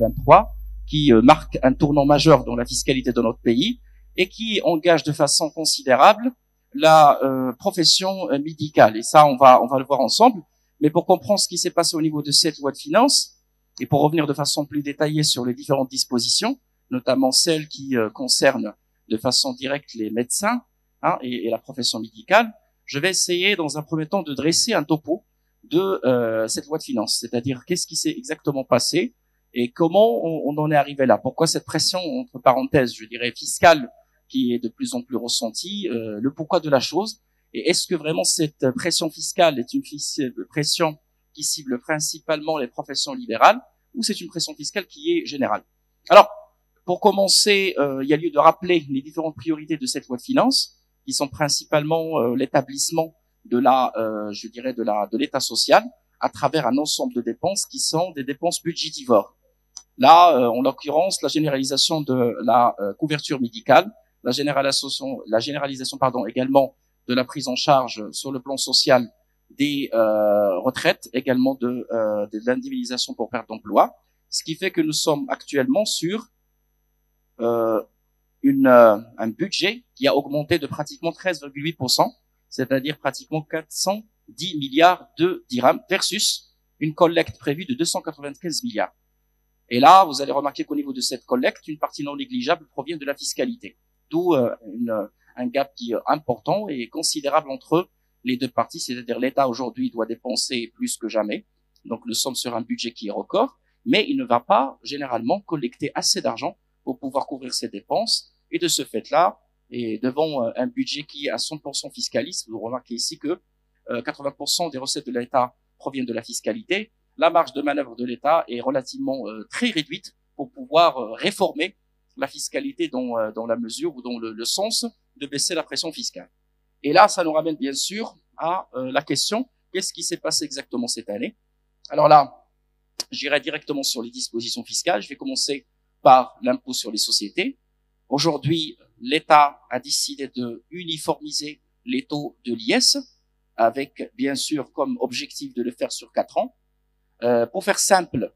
2023, qui marque un tournant majeur dans la fiscalité de notre pays et qui engage de façon considérable la profession médicale. Et ça, on va le voir ensemble. Mais pour comprendre ce qui s'est passé au niveau de cette loi de finances, et pour revenir de façon plus détaillée sur les différentes dispositions, notamment celles qui concernent de façon directe les médecins et la profession médicale, je vais essayer dans un premier temps de dresser un topo de cette loi de finances, c'est-à-dire qu'est-ce qui s'est exactement passé et comment on en est arrivé là. Pourquoi cette pression, entre parenthèses, je dirais fiscale, qui est de plus en plus ressentie, le pourquoi de la chose, et est-ce que vraiment cette pression fiscale est une pression qui cible principalement les professions libérales, ou c'est une pression fiscale qui est générale. Alors, pour commencer, il y a lieu de rappeler les différentes priorités de cette loi de finances, qui sont principalement l'établissement de je dirais de l'État social à travers un ensemble de dépenses qui sont des dépenses budgétivores. Là, en l'occurrence, la généralisation de la couverture médicale, la généralisation également de la prise en charge sur le plan social des retraites, également de l'indemnisation pour perte d'emploi, ce qui fait que nous sommes actuellement sur un budget qui a augmenté de pratiquement 13,8%, c'est-à-dire pratiquement 410 milliards de dirhams versus une collecte prévue de 295 milliards. Et là, vous allez remarquer qu'au niveau de cette collecte, une partie non négligeable provient de la fiscalité, d'où un gap qui est important et considérable entre les deux parties, c'est-à-dire l'État aujourd'hui doit dépenser plus que jamais, donc nous sommes sur un budget qui est record, mais il ne va pas généralement collecter assez d'argent pour pouvoir couvrir ses dépenses, et de ce fait-là, et devant un budget qui est à 100% fiscaliste, vous remarquez ici que 80% des recettes de l'État proviennent de la fiscalité, la marge de manœuvre de l'État est relativement très réduite pour pouvoir réformer la fiscalité dans la mesure ou dans le sens de baisser la pression fiscale. Et là, ça nous ramène bien sûr à la question, qu'est-ce qui s'est passé exactement cette année? Alors là, j'irai directement sur les dispositions fiscales. Je vais commencer par l'impôt sur les sociétés. Aujourd'hui, l'État a décidé de uniformiser les taux de l'IS, avec bien sûr comme objectif de le faire sur 4 ans. Pour faire simple,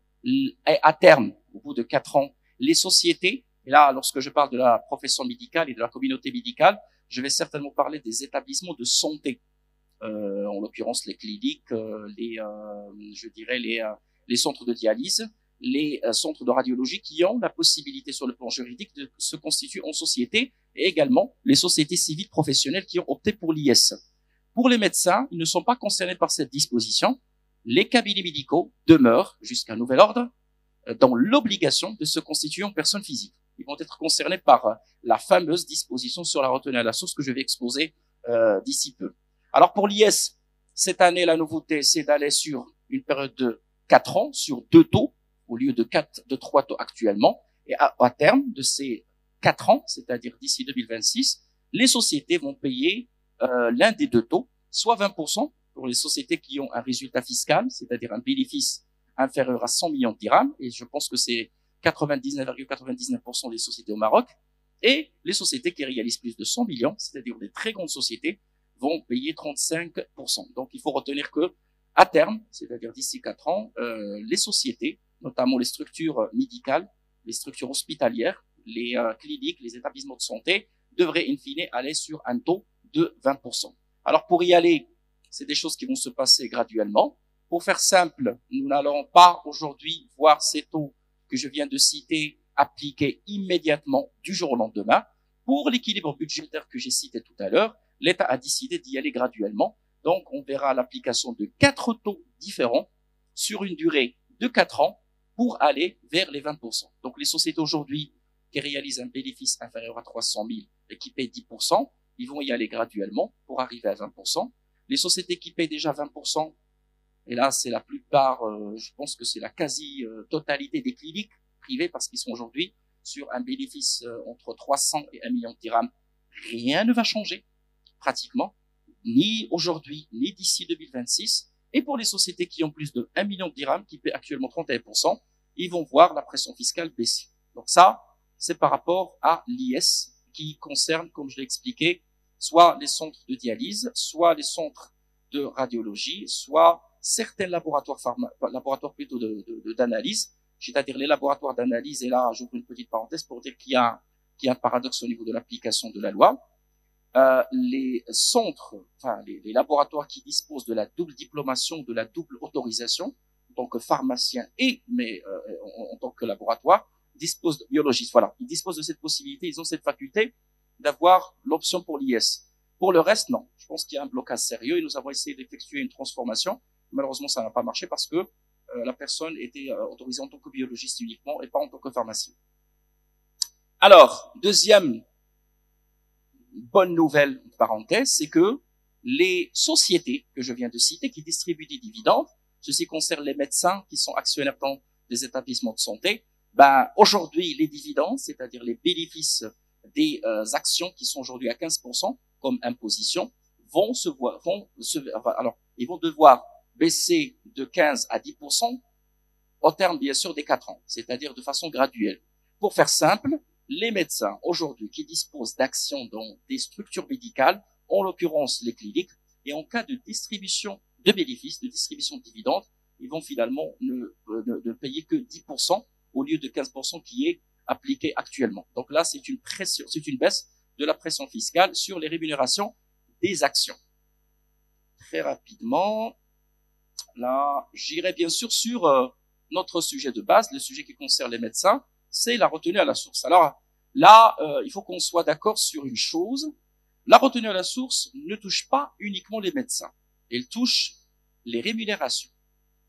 à terme, au bout de 4 ans, les sociétés, et là, lorsque je parle de la profession médicale et de la communauté médicale, je vais certainement parler des établissements de santé, en l'occurrence les cliniques, je dirais les centres de dialyse, les centres de radiologie qui ont la possibilité sur le plan juridique de se constituer en société, et également les sociétés civiles professionnelles qui ont opté pour l'IS. Pour les médecins, ils ne sont pas concernés par cette disposition. Les cabinets médicaux demeurent, jusqu'à nouvel ordre, dans l'obligation de se constituer en personne physique. Ils vont être concernés par la fameuse disposition sur la retenue à la source que je vais exposer d'ici peu. Alors pour l'IS, cette année, la nouveauté, c'est d'aller sur une période de 4 ans, sur 2 taux, au lieu de 3 taux actuellement. Et à terme de ces 4 ans, c'est-à-dire d'ici 2026, les sociétés vont payer l'un des 2 taux, soit 20% pour les sociétés qui ont un résultat fiscal, c'est-à-dire un bénéfice inférieur à 100 millions de dirhams, et je pense que c'est 99,99% des sociétés au Maroc, et les sociétés qui réalisent plus de 100 millions, c'est-à-dire des très grandes sociétés, vont payer 35%. Donc il faut retenir que à terme, c'est-à-dire d'ici 4 ans, les sociétés, notamment les structures médicales, les structures hospitalières, les cliniques, les établissements de santé, devraient in fine aller sur un taux de 20%. Alors pour y aller, c'est des choses qui vont se passer graduellement. Pour faire simple, nous n'allons pas aujourd'hui voir ces taux que je viens de citer appliqués immédiatement du jour au lendemain. Pour l'équilibre budgétaire que j'ai cité tout à l'heure, l'État a décidé d'y aller graduellement. Donc, on verra l'application de 4 taux différents sur une durée de 4 ans pour aller vers les 20%. Donc, les sociétés aujourd'hui qui réalisent un bénéfice inférieur à 300 000 et qui paient 10%, ils vont y aller graduellement pour arriver à 20%. Les sociétés qui paient déjà 20%, et là, c'est la plupart, je pense que c'est la quasi-totalité des cliniques privées parce qu'ils sont aujourd'hui sur un bénéfice entre 300 et 1 million de dirhams. Rien ne va changer, pratiquement, ni aujourd'hui, ni d'ici 2026. Et pour les sociétés qui ont plus de 1 million de dirhams, qui paient actuellement 31%, ils vont voir la pression fiscale baisser. Donc ça, c'est par rapport à l'IS qui concerne, comme je l'ai expliqué, soit les centres de dialyse, soit les centres de radiologie, soit certains laboratoires plutôt d'analyse, c'est-à-dire les laboratoires d'analyse, et là j'ouvre une petite parenthèse pour dire qu'il y a un paradoxe au niveau de l'application de la loi. Les centres, enfin les laboratoires qui disposent de la double diplomation, de la double autorisation, en tant que pharmacien en tant que laboratoire, disposent de biologistes, voilà, ils disposent de cette possibilité, ils ont cette faculté d'avoir l'option pour l'IS. Pour le reste, non. Je pense qu'il y a un blocage sérieux et nous avons essayé d'effectuer une transformation. Malheureusement, ça n'a pas marché parce que la personne était autorisée en tant que biologiste uniquement et pas en tant que pharmacien. Alors, deuxième bonne nouvelle, parenthèse, c'est que les sociétés que je viens de citer qui distribuent des dividendes, ceci concerne les médecins qui sont actionnaires dans des établissements de santé, ben aujourd'hui les dividendes, c'est-à-dire les bénéfices des actions qui sont aujourd'hui à 15% comme imposition, ils vont devoir baisser de 15 à 10% au terme bien sûr des 4 ans, c'est-à-dire de façon graduelle. Pour faire simple, les médecins aujourd'hui qui disposent d'actions dans des structures médicales, en l'occurrence les cliniques, et en cas de distribution de bénéfices, de distribution de dividendes, ils vont finalement ne payer que 10% au lieu de 15% qui est appliqué actuellement. Donc là, c'est une baisse de la pression fiscale sur les rémunérations des actions. Très rapidement, là, j'irai bien sûr sur notre sujet de base, le sujet qui concerne les médecins, c'est la retenue à la source. Alors là, il faut qu'on soit d'accord sur une chose, la retenue à la source ne touche pas uniquement les médecins, elle touche les rémunérations.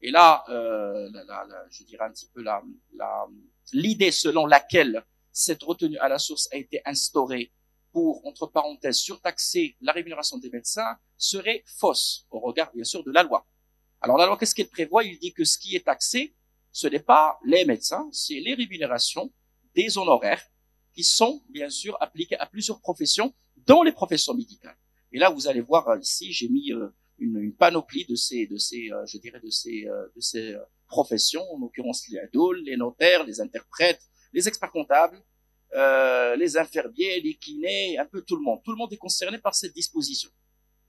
Et là, je dirais un petit peu l'idée selon laquelle cette retenue à la source a été instaurée pour, entre parenthèses, surtaxer la rémunération des médecins serait fausse au regard, bien sûr, de la loi. Alors la loi, qu'est-ce qu'elle prévoit? Il dit que ce qui est taxé, ce n'est pas les médecins, c'est les rémunérations des honoraires qui sont, bien sûr, appliqués à plusieurs professions, dont les professions médicales. Et là, vous allez voir ici, j'ai mis une panoplie de ces professions, en l'occurrence les adouls, les notaires, les interprètes, les experts comptables, les infirmiers, les kinés, un peu tout le monde. Tout le monde est concerné par cette disposition.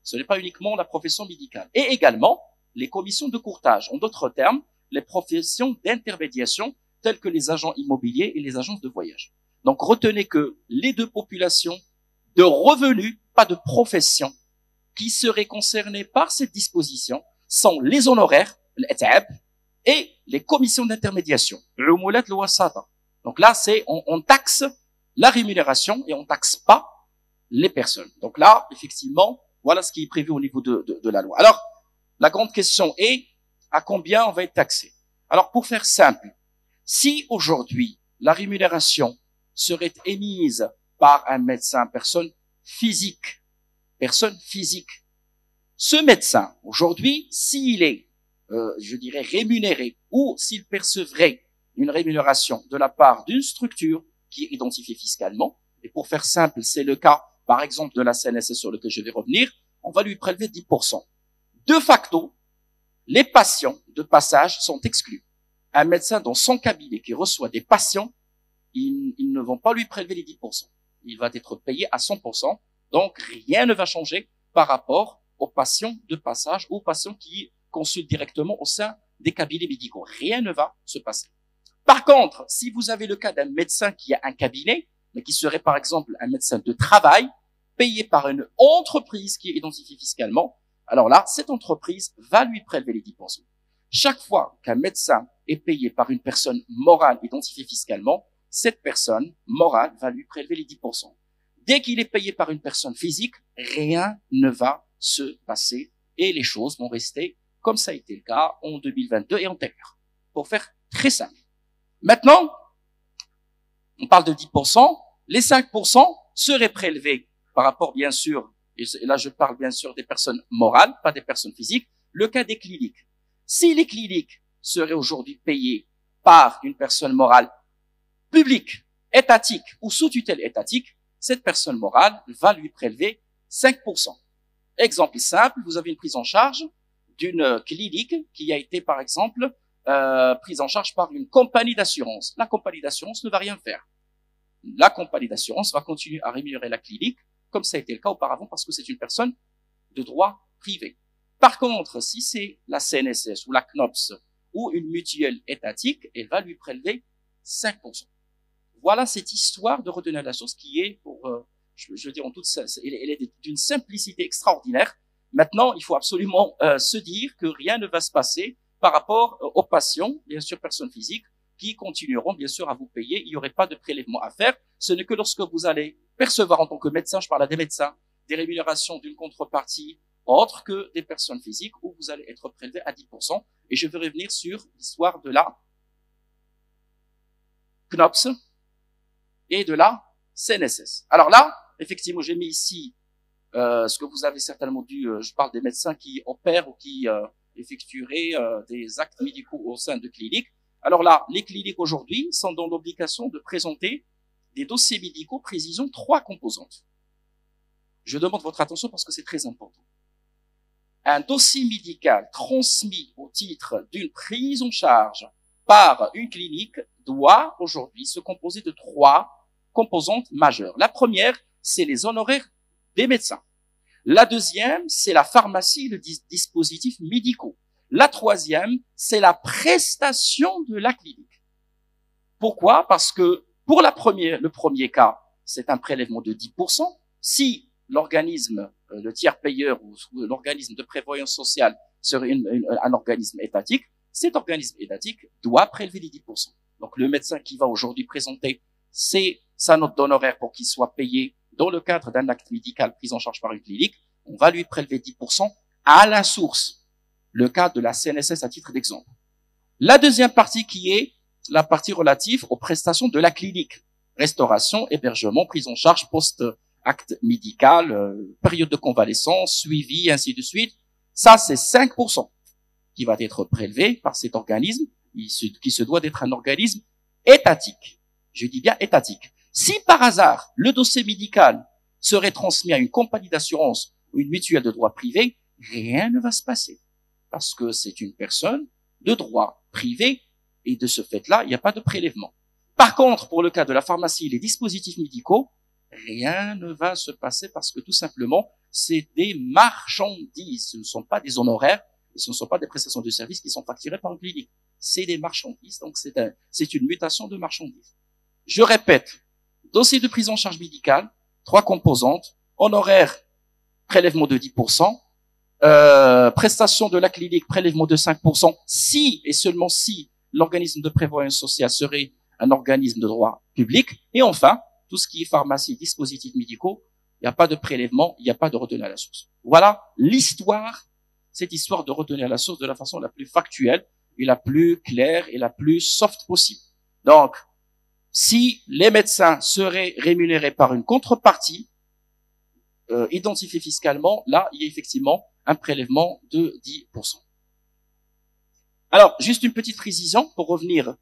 Ce n'est pas uniquement la profession médicale. Et également, les commissions de courtage. En d'autres termes, les professions d'intermédiation, telles que les agents immobiliers et les agences de voyage. Donc, retenez que les deux populations de revenus, pas de profession, qui seraient concernées par cette disposition sont les honoraires, l'ETAB, et les commissions d'intermédiation, l'umulat, le wasata. Donc là, on taxe la rémunération et on taxe pas les personnes. Donc là, effectivement, voilà ce qui est prévu au niveau de la loi. Alors, la grande question est, à combien on va être taxé? Alors, pour faire simple, si aujourd'hui, la rémunération serait émise par un médecin, personne physique, ce médecin, aujourd'hui, s'il est, je dirais, rémunéré ou s'il percevrait une rémunération de la part d'une structure qui est identifiée fiscalement, et pour faire simple, c'est le cas, par exemple, de la CNSS sur lequel je vais revenir, on va lui prélever 10%. De facto, les patients de passage sont exclus. Un médecin dans son cabinet qui reçoit des patients, ils ne vont pas lui prélever les 10%. Il va être payé à 100%. Donc, rien ne va changer par rapport aux patients de passage ou aux patients qui consultent directement au sein des cabinets médicaux. Rien ne va se passer. Par contre, si vous avez le cas d'un médecin qui a un cabinet, mais qui serait par exemple un médecin de travail, payé par une entreprise qui est identifiée fiscalement, alors là, cette entreprise va lui prélever les 10%. Chaque fois qu'un médecin est payé par une personne morale identifiée fiscalement, cette personne morale va lui prélever les 10%. Dès qu'il est payé par une personne physique, rien ne va se passer et les choses vont rester comme ça a été le cas en 2022 et antérieur. Pour faire très simple. Maintenant, on parle de 10%, les 5% seraient prélevés par rapport, bien sûr, et là je parle bien sûr des personnes morales, pas des personnes physiques, le cas des cliniques. Si les cliniques seraient aujourd'hui payées par une personne morale publique, étatique ou sous tutelle étatique, cette personne morale va lui prélever 5%. Exemple simple, vous avez une prise en charge d'une clinique qui a été, par exemple, prise en charge par une compagnie d'assurance. La compagnie d'assurance ne va rien faire. La compagnie d'assurance va continuer à rémunérer la clinique, comme ça a été le cas auparavant, parce que c'est une personne de droit privé. Par contre, si c'est la CNSS ou la CNOPS ou une mutuelle étatique, elle va lui prélever 5%. Voilà cette histoire de retenue à la source qui est, je veux dire, elle est d'une simplicité extraordinaire. Maintenant, il faut absolument se dire que rien ne va se passer par rapport aux patients, bien sûr, personnes physiques, qui continueront, bien sûr, à vous payer. Il n'y aurait pas de prélèvement à faire. Ce n'est que lorsque vous allez percevoir en tant que médecin, je parle à des médecins, des rémunérations d'une contrepartie autre que des personnes physiques où vous allez être prélevé à 10%. Et je vais revenir sur l'histoire de la CNOPS et de la CNSS. Alors là, effectivement, j'ai mis ici ce que vous avez certainement dû, je parle des médecins qui opèrent ou qui effectueraient des actes médicaux au sein de cliniques. Alors là, les cliniques aujourd'hui sont dans l'obligation de présenter des dossiers médicaux précisant 3 composantes. Je demande votre attention parce que c'est très important. Un dossier médical transmis au titre d'une prise en charge par une clinique doit aujourd'hui se composer de 3 composantes majeures. La première, c'est les honoraires des médecins. La deuxième, c'est la pharmacie et le dispositif médicaux. La troisième, c'est la prestation de la clinique. Pourquoi? Parce que pour le premier cas, c'est un prélèvement de 10%. Si l'organisme, le tiers payeur ou l'organisme de prévoyance sociale serait un organisme étatique, cet organisme étatique doit prélever les 10%. Donc le médecin qui va aujourd'hui présenter sa note d'honoraire pour qu'il soit payé dans le cadre d'un acte médical pris en charge par une clinique, on va lui prélever 10% à la source. Le cas de la CNSS à titre d'exemple. La deuxième partie qui est la partie relative aux prestations de la clinique. Restauration, hébergement, prise en charge post-acte médical, période de convalescence, suivi, ainsi de suite. Ça, c'est 5% qui va être prélevé par cet organisme qui se doit d'être un organisme étatique. Je dis bien étatique. Si par hasard, le dossier médical serait transmis à une compagnie d'assurance ou une mutuelle de droit privé, rien ne va se passer. Parce que c'est une personne de droit privé et de ce fait-là, il n'y a pas de prélèvement. Par contre, pour le cas de la pharmacie et les dispositifs médicaux, rien ne va se passer parce que tout simplement, c'est des marchandises. Ce ne sont pas des honoraires et ce ne sont pas des prestations de services qui sont facturées par une clinique. C'est des marchandises, donc c'est une mutation de marchandises. Je répète, dossier de prise en charge médicale, 3 composantes, honoraires, prélèvement de 10%, prestation de la clinique, prélèvement de 5%, si et seulement si l'organisme de prévoyance sociale serait un organisme de droit public. Et enfin, tout ce qui est pharmacie, dispositifs médicaux, il n'y a pas de prélèvement, il n'y a pas de retenue à la source. Voilà cette histoire de retenue à la source de la façon la plus factuelle et la plus claire et la plus soft possible. Donc, si les médecins seraient rémunérés par une contrepartie identifiée fiscalement, là, il y a effectivement un prélèvement de 10%. Alors, juste une petite précision pour revenir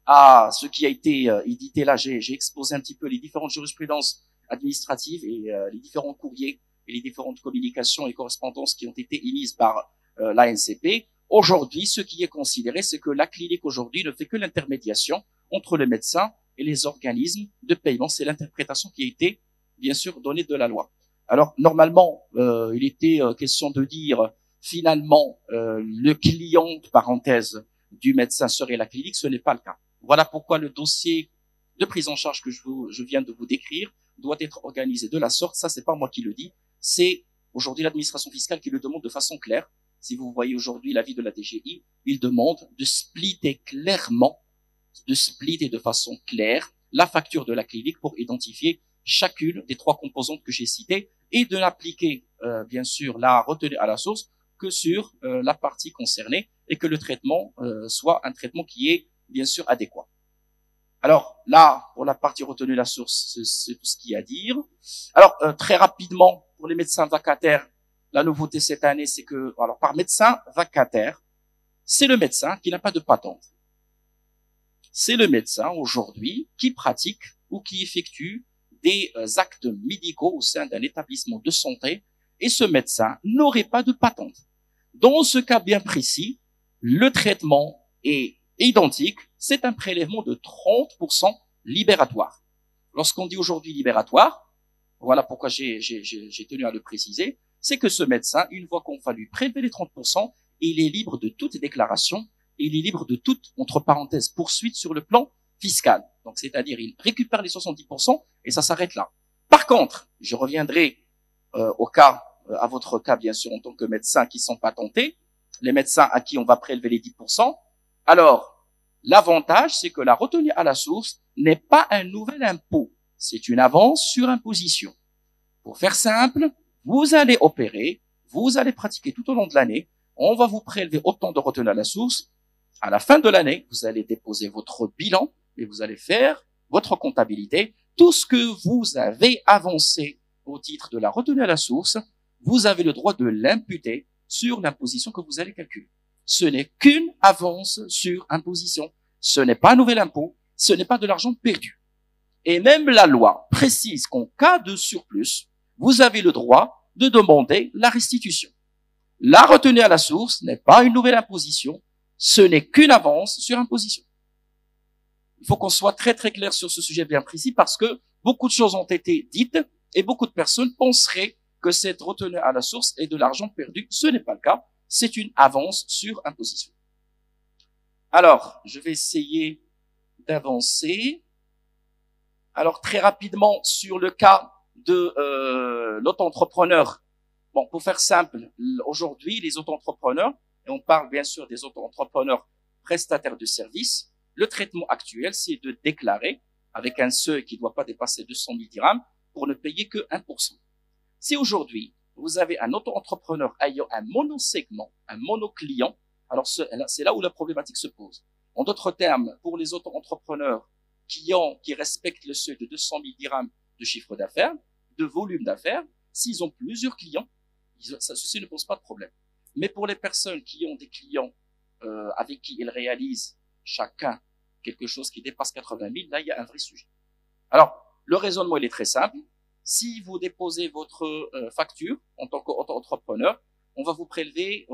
à ce qui a été édité là. J'ai exposé un petit peu les différentes jurisprudences administratives et les différents courriers et les différentes communications et correspondances qui ont été émises par l'ANCP. Aujourd'hui, ce qui est considéré, c'est que la clinique aujourd'hui ne fait que l'intermédiation entre le médecin et les organismes de paiement. C'est l'interprétation qui a été, bien sûr, donnée de la loi. Alors, normalement, il était question de dire, finalement, le client, parenthèse, du médecin serait la clinique. Ce n'est pas le cas. Voilà pourquoi le dossier de prise en charge que je viens de vous décrire doit être organisé de la sorte. Ça, c'est pas moi qui le dis. C'est aujourd'hui l'administration fiscale qui le demande de façon claire. Si vous voyez aujourd'hui l'avis de la DGI, il demande de splitter clairement, de splitter de façon claire la facture de la clinique pour identifier chacune des 3 composantes que j'ai citées et de n'appliquer, bien sûr, la retenue à la source que sur la partie concernée et que le traitement soit un traitement qui est, bien sûr, adéquat. Alors là, pour la partie retenue à la source, c'est tout ce qu'il y a à dire. Alors, très rapidement, pour les médecins vacataires, la nouveauté cette année, c'est que, alors, par médecin vacataire, c'est le médecin qui n'a pas de patente. C'est le médecin, aujourd'hui, qui pratique ou qui effectue des actes médicaux au sein d'un établissement de santé, et ce médecin n'aurait pas de patente. Dans ce cas bien précis, le traitement est identique, c'est un prélèvement de 30% libératoire. Lorsqu'on dit aujourd'hui libératoire, voilà pourquoi j'ai tenu à le préciser, c'est que ce médecin, une fois qu'on va lui prélever les 30%, il est libre de toute déclaration il est libre de toute, entre parenthèses, poursuite sur le plan fiscal. Donc, c'est-à-dire, il récupère les 70% et ça s'arrête là. Par contre, je reviendrai à votre cas, bien sûr, en tant que médecin qui sont patentés, les médecins à qui on va prélever les 10%. Alors, l'avantage, c'est que la retenue à la source n'est pas un nouvel impôt. C'est une avance sur imposition. Pour faire simple, vous allez opérer, vous allez pratiquer tout au long de l'année, on va vous prélever autant de retenue à la source. À la fin de l'année, vous allez déposer votre bilan et vous allez faire votre comptabilité. Tout ce que vous avez avancé au titre de la retenue à la source, vous avez le droit de l'imputer sur l'imposition que vous allez calculer. Ce n'est qu'une avance sur imposition. Ce n'est pas un nouvel impôt, ce n'est pas de l'argent perdu. Et même la loi précise qu'en cas de surplus, vous avez le droit de demander la restitution. La retenue à la source n'est pas une nouvelle imposition, ce n'est qu'une avance sur imposition. Il faut qu'on soit très très clair sur ce sujet bien précis parce que beaucoup de choses ont été dites et beaucoup de personnes penseraient que cette retenue à la source est de l'argent perdu. Ce n'est pas le cas, c'est une avance sur imposition. Alors, je vais essayer d'avancer. Alors, très rapidement, sur le cas de l'auto-entrepreneur. Bon, pour faire simple, aujourd'hui, les auto-entrepreneurs, et on parle bien sûr des auto-entrepreneurs prestataires de services, le traitement actuel, c'est de déclarer avec un seuil qui ne doit pas dépasser 200 000 dirhams pour ne payer que 1%. Si aujourd'hui, vous avez un auto-entrepreneur ayant un monosegment, un monoclient, alors c'est là où la problématique se pose. En d'autres termes, pour les auto-entrepreneurs qui respectent le seuil de 200 000 dirhams de chiffre d'affaires, de volume d'affaires, s'ils ont plusieurs clients, ceci ne pose pas de problème. Mais pour les personnes qui ont des clients avec qui ils réalisent chacun quelque chose qui dépasse 80 000, là, il y a un vrai sujet. Alors, le raisonnement, il est très simple. Si vous déposez votre facture en tant qu'auto-entrepreneur, on va vous prélever,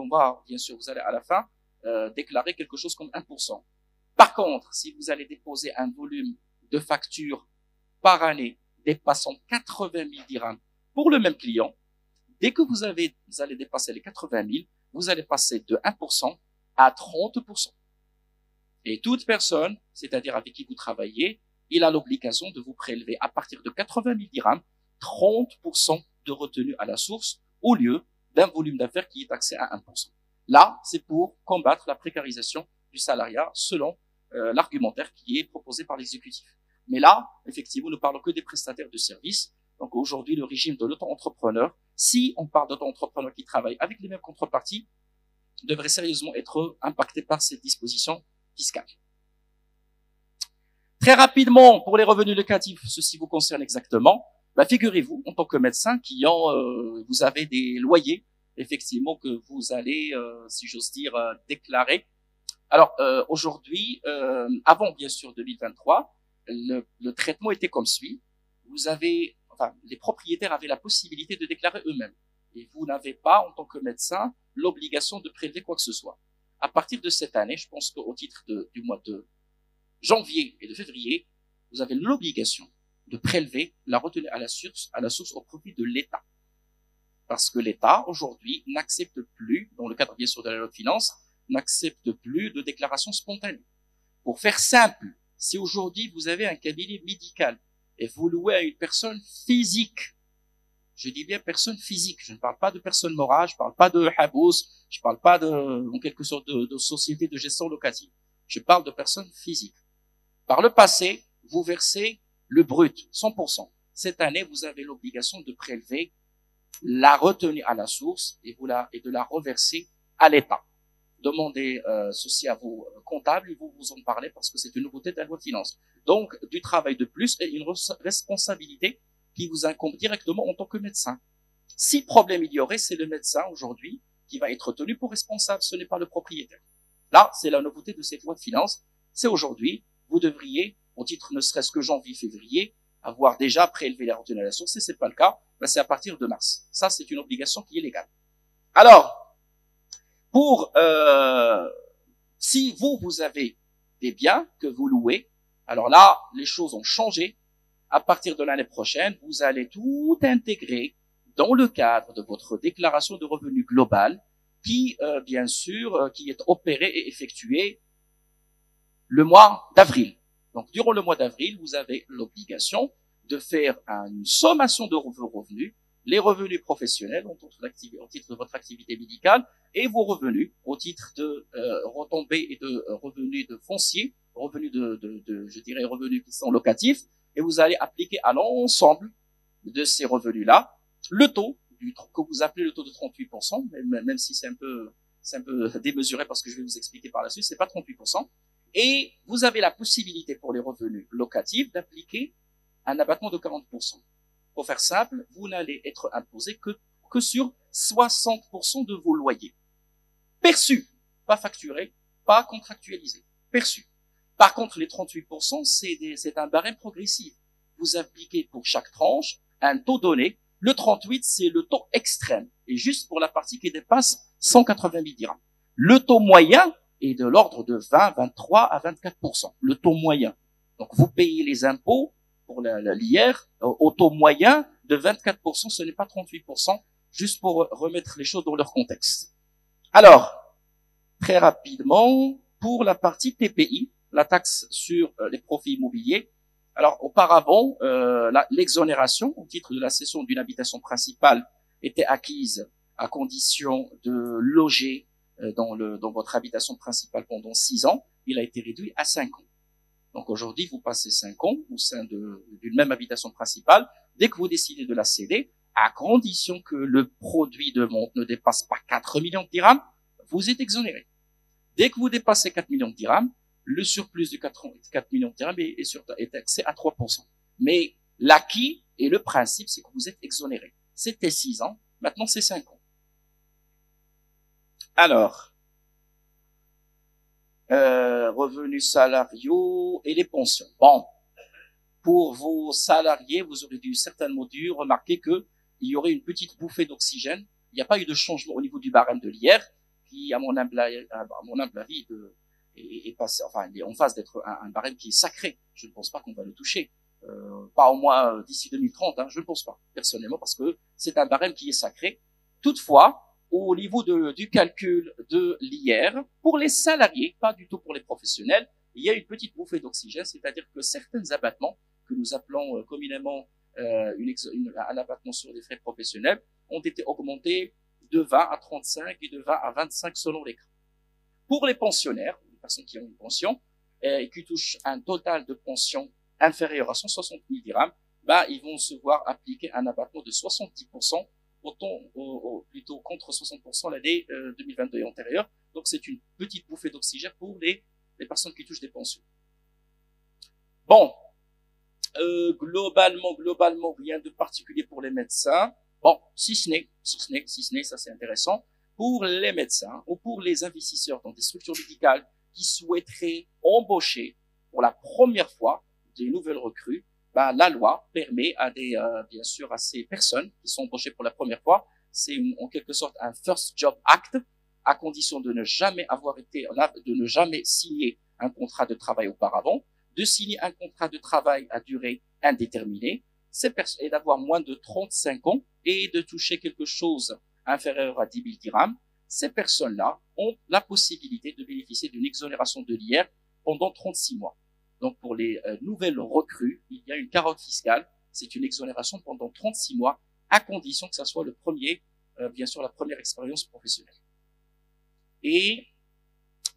bien sûr, vous allez à la fin déclarer quelque chose comme 1%. Par contre, si vous allez déposer un volume de facture par année dépassant 80 000 dirhams pour le même client, dès que vous allez dépasser les 80 000, vous allez passer de 1% à 30%. Et toute personne, c'est-à-dire avec qui vous travaillez, il a l'obligation de vous prélever à partir de 80 000 dirhams 30% de retenue à la source au lieu d'un volume d'affaires qui est taxé à 1%. Là, c'est pour combattre la précarisation du salariat selon l'argumentaire qui est proposé par l'exécutif. Mais là, effectivement, nous ne parlons que des prestataires de services. Donc aujourd'hui, le régime de l'auto-entrepreneur, si on parle d'auto-entrepreneur qui travaille avec les mêmes contreparties, devrait sérieusement être impacté par ces dispositions fiscales. Très rapidement, pour les revenus locatifs, ceci vous concerne exactement. Figurez-vous, en tant que médecin, vous avez des loyers, effectivement, que vous allez, si j'ose dire, déclarer. Alors, aujourd'hui, avant, bien sûr, 2023, le traitement était comme suit. Les propriétaires avaient la possibilité de déclarer eux-mêmes. Et vous n'avez pas, en tant que médecin, l'obligation de prélever quoi que ce soit. À partir de cette année, je pense qu'au titre du mois de janvier et de février, vous avez l'obligation de prélever la retenue à la source au profit de l'État. Parce que l'État, aujourd'hui, n'accepte plus, dans le cadre bien sûr de la loi de finances, n'accepte plus de déclaration spontanée. Pour faire simple, si aujourd'hui vous avez un cabinet médical et vous louez à une personne physique, je dis bien personne physique, je ne parle pas de personne morale, je ne parle pas de habous, je ne parle pas en quelque sorte de société de gestion locative, je parle de personnes physiques. Par le passé, vous versez le brut, 100%. Cette année, vous avez l'obligation de prélever la retenue à la source et de la reverser à l'État. Demandez ceci à vos comptables, ils vont vous en parler parce que c'est une nouveauté de la loi de finances. Donc, du travail de plus et une responsabilité qui vous incombe directement en tant que médecin. Si problème il y aurait, c'est le médecin aujourd'hui qui va être tenu pour responsable, ce n'est pas le propriétaire. Là, c'est la nouveauté de cette loi de finances. C'est aujourd'hui, vous devriez, au titre ne serait-ce que janvier, février, avoir déjà prélevé la retenue à la source. Si c'est pas le cas, c'est à partir de mars. Ça, c'est une obligation qui est légale. Alors, si vous avez des biens que vous louez, alors là, les choses ont changé. À partir de l'année prochaine, vous allez tout intégrer dans le cadre de votre déclaration de revenus global qui, bien sûr, qui est opéré et effectué le mois d'avril. Donc, durant le mois d'avril, vous avez l'obligation de faire une sommation de vos revenus, les revenus professionnels au titre de votre activité médicale et vos revenus au titre de retombées et de revenus de foncier, revenus je dirais revenus qui sont locatifs, et vous allez appliquer à l'ensemble de ces revenus-là le taux que vous appelez le taux de 38%, même si c'est un peu démesuré parce que je vais vous expliquer par la suite, c'est pas 38%. Et vous avez la possibilité pour les revenus locatifs d'appliquer un abattement de 40%. Pour faire simple, vous n'allez être imposé que sur 60% de vos loyers. Perçus, pas facturés, pas contractualisés, perçus. Par contre, les 38%, c'est un barème progressif. Vous appliquez pour chaque tranche un taux donné. Le 38, c'est le taux extrême. Et juste pour la partie qui dépasse 180 000 dirhams. Le taux moyen est de l'ordre de 20, 23 à 24%. Le taux moyen. Donc, vous payez les impôts pour l'IR au taux moyen de 24%. Ce n'est pas 38%. Juste pour remettre les choses dans leur contexte. Alors, très rapidement, pour la partie TPI, la taxe sur les profits immobiliers. Alors, auparavant, l'exonération au titre de la cession d'une habitation principale était acquise à condition de loger dans votre habitation principale pendant 6 ans. Il a été réduit à 5 ans. Donc aujourd'hui, vous passez 5 ans au sein d'une même habitation principale. Dès que vous décidez de la céder, à condition que le produit de vente ne dépasse pas 4 millions de dirhams, vous êtes exonéré. Dès que vous dépassez 4 millions de dirhams, le surplus de 4 millions de dirhams est taxé à 3%. Mais l'acquis et le principe, c'est que vous êtes exonéré. C'était 6 ans, maintenant c'est 5 ans. Alors, revenus salariaux et les pensions. Bon, pour vos salariés, vous aurez dû certainement dû remarquer que il y aurait une petite bouffée d'oxygène. Il n'y a pas eu de changement au niveau du barème de l'IR, qui, à mon humble avis, est passé, enfin, il est en phase d'être un barème qui est sacré. Je ne pense pas qu'on va le toucher. Pas au moins d'ici 2030, je ne pense pas, personnellement, parce que c'est un barème qui est sacré. Toutefois, au niveau du calcul de l'IR, pour les salariés, pas du tout pour les professionnels, il y a une petite bouffée d'oxygène, c'est-à-dire que certains abattements, que nous appelons communément un abattement sur les frais professionnels, ont été augmentés de 20 à 35 et de 20 à 25 selon les cas. Pour les pensionnaires, les personnes qui ont une pension, et qui touchent un total de pension inférieur à 160 000 dirhams, ils vont se voir appliquer un abattement de 70%, plutôt contre 60% l'année 2022 et antérieure. Donc c'est une petite bouffée d'oxygène pour les personnes qui touchent des pensions. Bon, globalement, rien de particulier pour les médecins. Bon, si ce n'est, ça c'est intéressant, pour les médecins ou pour les investisseurs dans des structures médicales qui souhaiteraient embaucher pour la première fois des nouvelles recrues, la loi permet bien sûr, à ces personnes qui sont embauchées pour la première fois, c'est en quelque sorte un First Job Act, à condition de ne jamais signer un contrat de travail auparavant, de signer un contrat de travail à durée indéterminée, et d'avoir moins de 35 ans et de toucher quelque chose inférieur à 10 000 dirhams. Ces personnes-là ont la possibilité de bénéficier d'une exonération de l'IR pendant 36 mois. Donc, pour les nouvelles recrues, il y a une carotte fiscale. C'est une exonération pendant 36 mois, à condition que ça soit bien sûr, la première expérience professionnelle. Et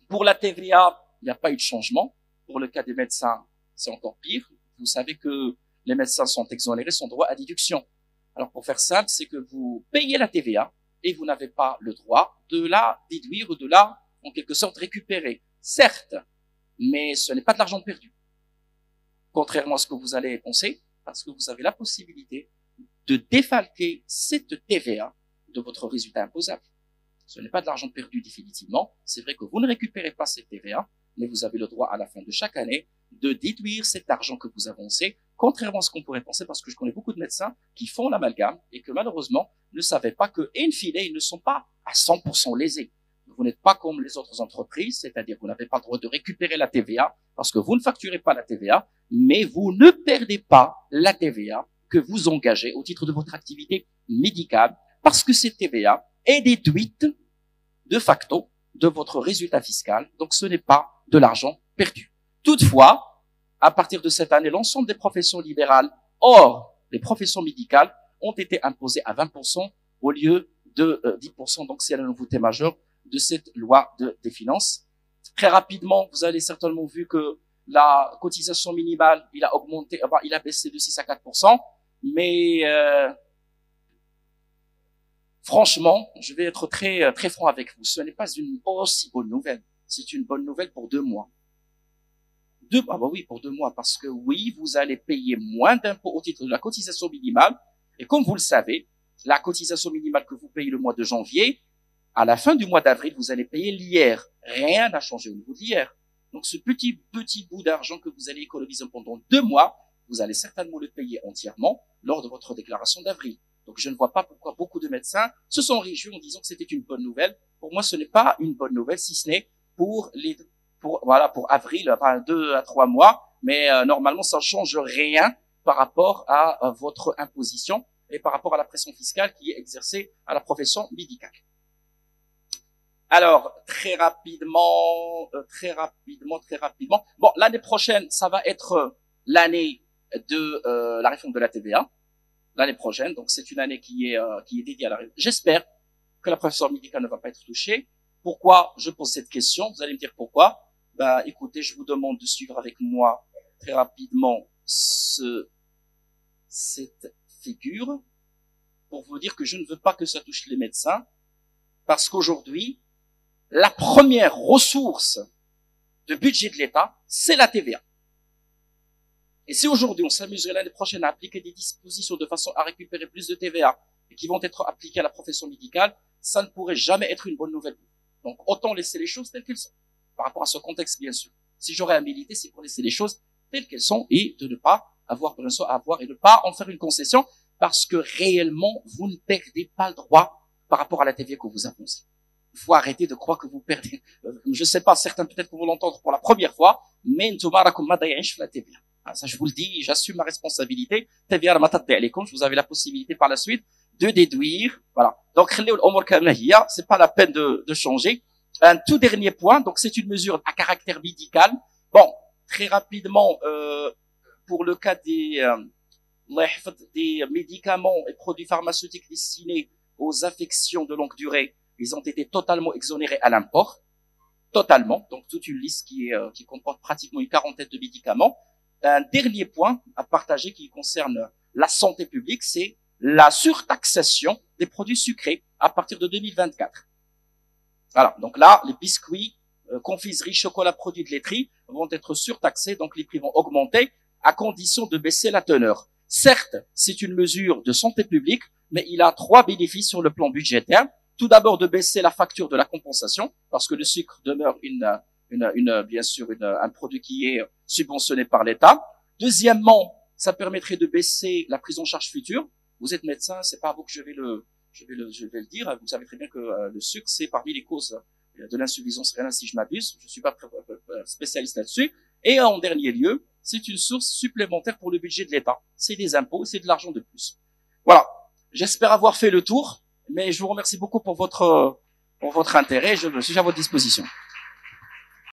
pour la TVA, il n'y a pas eu de changement. Pour le cas des médecins, c'est encore pire. Vous savez que les médecins sont exonérés, sont droit à déduction. Alors, pour faire simple, c'est que vous payez la TVA et vous n'avez pas le droit de la déduire ou de la, en quelque sorte, récupérer. Certes, mais ce n'est pas de l'argent perdu. Contrairement à ce que vous allez penser, parce que vous avez la possibilité de défalquer cette TVA de votre résultat imposable. Ce n'est pas de l'argent perdu définitivement. C'est vrai que vous ne récupérez pas cette TVA, mais vous avez le droit à la fin de chaque année de déduire cet argent que vous avancez, contrairement à ce qu'on pourrait penser, parce que je connais beaucoup de médecins qui font l'amalgame et que malheureusement ne savaient pas que, in fine, ils ne sont pas à 100% lésés. Vous n'êtes pas comme les autres entreprises, c'est-à-dire que vous n'avez pas le droit de récupérer la TVA parce que vous ne facturez pas la TVA, mais vous ne perdez pas la TVA que vous engagez au titre de votre activité médicale parce que cette TVA est déduite de facto de votre résultat fiscal. Donc, ce n'est pas de l'argent perdu. Toutefois, à partir de cette année, l'ensemble des professions libérales, hors les professions médicales, ont été imposées à 20% au lieu de 10%. Donc, c'est la nouveauté majeure de cette loi des finances. Très rapidement, vous avez certainement vu que la cotisation minimale, il a augmenté, enfin, il a baissé de 6 à 4%, mais franchement, je vais être très franc avec vous. Ce n'est pas une aussi bonne nouvelle. C'est une bonne nouvelle pour 2 mois. Pour 2 mois, parce que oui, vous allez payer moins d'impôts au titre de la cotisation minimale. Et comme vous le savez, la cotisation minimale que vous payez le mois de janvier, à la fin du mois d'avril, vous allez payer l'IR. Rien n'a changé au niveau de l'IR. Donc, ce petit bout d'argent que vous allez économiser pendant 2 mois, vous allez certainement le payer entièrement lors de votre déclaration d'avril. Donc, je ne vois pas pourquoi beaucoup de médecins se sont réjouis en disant que c'était une bonne nouvelle. Pour moi, ce n'est pas une bonne nouvelle, si ce n'est pour avril, enfin 2 à 3 mois. Mais normalement, ça ne change rien par rapport à votre imposition et par rapport à la pression fiscale qui est exercée à la profession médicale. Alors, très rapidement. Bon, l'année prochaine, ça va être l'année de la réforme de la TVA. L'année prochaine, donc c'est une année qui est dédiée à la réforme. J'espère que la profession médicale ne va pas être touchée. Pourquoi je pose cette question? Vous allez me dire pourquoi. Ben, écoutez, je vous demande de suivre avec moi très rapidement cette figure pour vous dire que je ne veux pas que ça touche les médecins, parce qu'aujourd'hui, la première ressource de budget de l'État, c'est la TVA. Et si aujourd'hui on s'amuserait l'année prochaine à appliquer des dispositions de façon à récupérer plus de TVA et qui vont être appliquées à la profession médicale, ça ne pourrait jamais être une bonne nouvelle. Donc autant laisser les choses telles qu'elles sont, par rapport à ce contexte bien sûr. Si j'aurais à militer, c'est pour laisser les choses telles qu'elles sont et de ne pas avoir et de ne pas en faire une concession, parce que réellement vous ne perdez pas le droit par rapport à la TVA que vous imposez. Il faut arrêter de croire que vous perdez. Je sais pas, certains peut-être que vous l'entendre pour la première fois, mais la TVA. Ça, je vous le dis, j'assume ma responsabilité. TVA, vous avez la possibilité par la suite de déduire. Voilà. Donc, c'est pas la peine de changer. Un tout dernier point. Donc, c'est une mesure à caractère médical. Bon, très rapidement, pour le cas des médicaments et produits pharmaceutiques destinés aux affections de longue durée, ils ont été totalement exonérés à l'import. Totalement. Donc, toute une liste qui comporte pratiquement une quarantaine de médicaments. Un dernier point à partager qui concerne la santé publique, c'est la surtaxation des produits sucrés à partir de 2024. Voilà. Donc là, les biscuits, confiseries, chocolat, produits de laiterie vont être surtaxés. Donc, les prix vont augmenter à condition de baisser la teneur. Certes, c'est une mesure de santé publique, mais il a 3 bénéfices sur le plan budgétaire. Tout d'abord, de baisser la facture de la compensation, parce que le sucre demeure bien sûr un produit qui est subventionné par l'État. Deuxièmement, ça permettrait de baisser la prise en charge future. Vous êtes médecin, c'est pas à vous que je vais le dire. Vous savez très bien que le sucre, c'est parmi les causes de l'insuffisance rénale, si je m'abuse. Je suis pas spécialiste là-dessus. Et en dernier lieu, c'est une source supplémentaire pour le budget de l'État. C'est des impôts, c'est de l'argent de plus. Voilà. J'espère avoir fait le tour, mais je vous remercie beaucoup pour votre intérêt. Je suis à votre disposition.